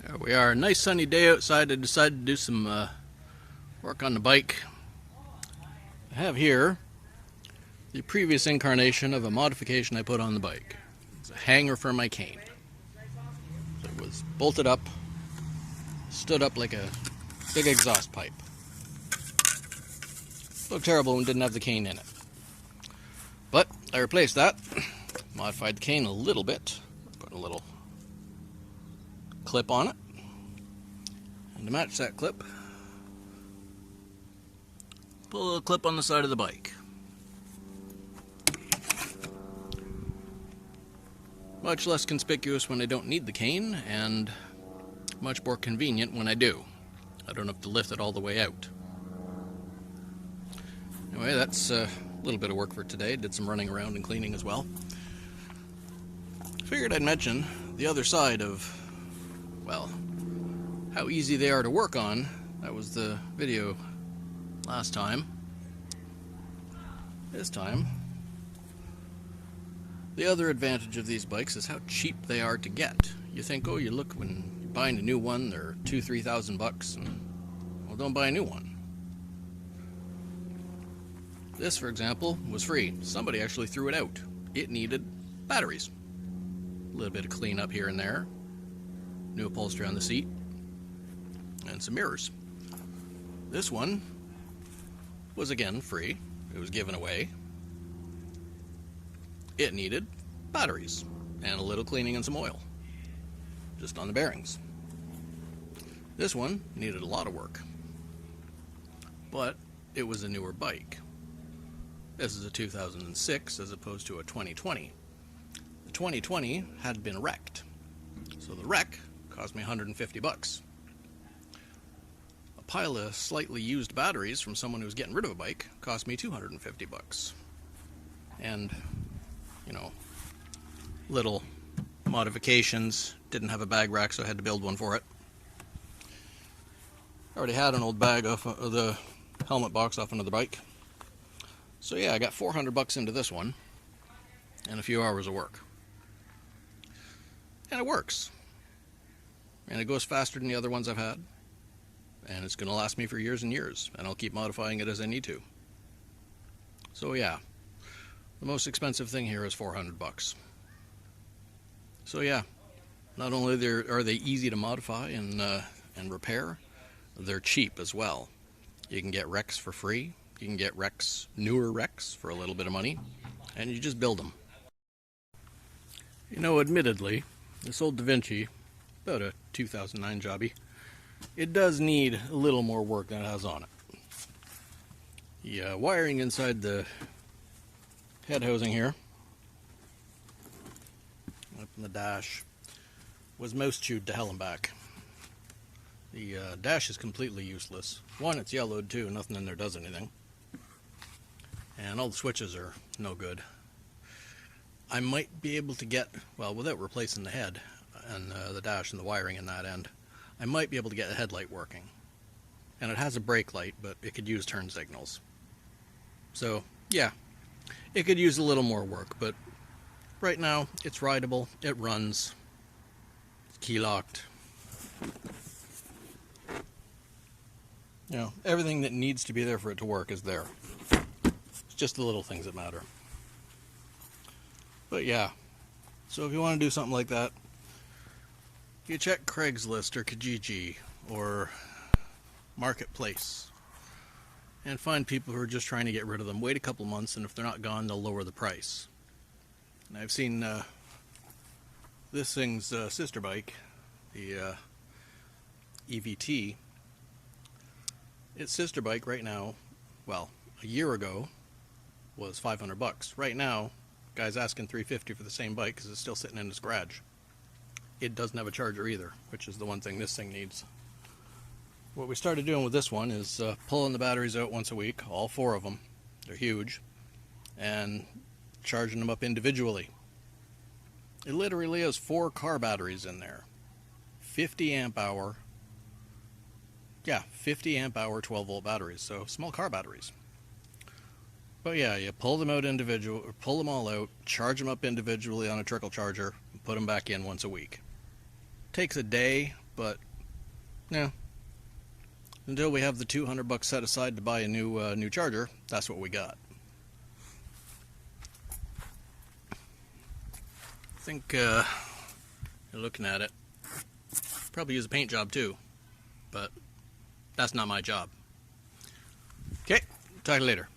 There we are, a nice sunny day outside. I decided to do some work on the bike. I have here the previous incarnation of a modification I put on the bike. It's a hanger for my cane. So it was bolted up, stood up like a big exhaust pipe. Looked terrible and didn't have the cane in it. But I replaced that, modified the cane a little bit, put a little clip on it, and to match that clip, put a little clip on the side of the bike. Much less conspicuous when I don't need the cane, and much more convenient when I do. I don't have to lift it all the way out. Anyway, that's a little bit of work for today. Did some running around and cleaning as well. Figured I'd mention the other side of, well, how easy they are to work on. That was the video last time. This time, the other advantage of these bikes is how cheap they are to get. You think, oh, you look, when you're buying a new one, they're $2,000-3,000, and well, don't buy a new one. This, for example, was free. Somebody actually threw it out. It needed batteries. A little bit of cleanup here and there. New upholstery on the seat. And some mirrors. This one was again free. It was given away. It needed batteries and a little cleaning and some oil. Just on the bearings. This one needed a lot of work. But it was a newer bike. This is a 2006 as opposed to a 2020. The 2020 had been wrecked. So the wreck cost me $150. A pile of slightly used batteries from someone who was getting rid of a bike cost me $250. And, you know, little modifications. Didn't have a bag rack, so I had to build one for it. I already had an old bag off of the helmet box off another bike. So yeah, I got $400 into this one and a few hours of work. And it works. And it goes faster than the other ones I've had. And it's going to last me for years and years. And I'll keep modifying it as I need to. So yeah, the most expensive thing here is $400. So yeah, not only are they easy to modify and repair, they're cheap as well. You can get wrecks for free. You can get wrecks, newer wrecks, for a little bit of money, and you just build them. You know, admittedly, this old Da Vinci, about a 2009 jobby, it does need a little more work than it has on it. The wiring inside the head housing here, up in the dash, was mouse chewed to hell and back. The dash is completely useless. One, it's yellowed too, nothing in there does anything. And all the switches are no good. I might be able to get, well, without replacing the head and the dash and the wiring in that end, I might be able to get the headlight working. And it has a brake light, but it could use turn signals. So, yeah, it could use a little more work, but right now it's rideable, it runs, it's key locked. You know, everything that needs to be there for it to work is there. It's just the little things that matter. But yeah, so if you want to do something like that, you check Craigslist or Kijiji or Marketplace and find people who are just trying to get rid of them. Wait a couple months, and if they're not gone, they'll lower the price. And I've seen this thing's sister bike, the EVT. Its sister bike right now, well, a year ago, was $500. Right now, guy's asking $350 for the same bike because it's still sitting in his garage. It doesn't have a charger either, which is the one thing this thing needs. What we started doing with this one is pulling the batteries out once a week, all 4 of them. They're huge. And charging them up individually. It literally has 4 car batteries in there. 50 amp hour. Yeah, 50 amp hour 12 volt batteries, so small car batteries. But yeah, you pull them out pull them all out, charge them up individually on a trickle charger, and put them back in once a week. Takes a day, but yeah, until we have the $200 set aside to buy a new charger, that's what we got. I think you're looking at it. Probably use a paint job too, but that's not my job. Okay, talk to you later.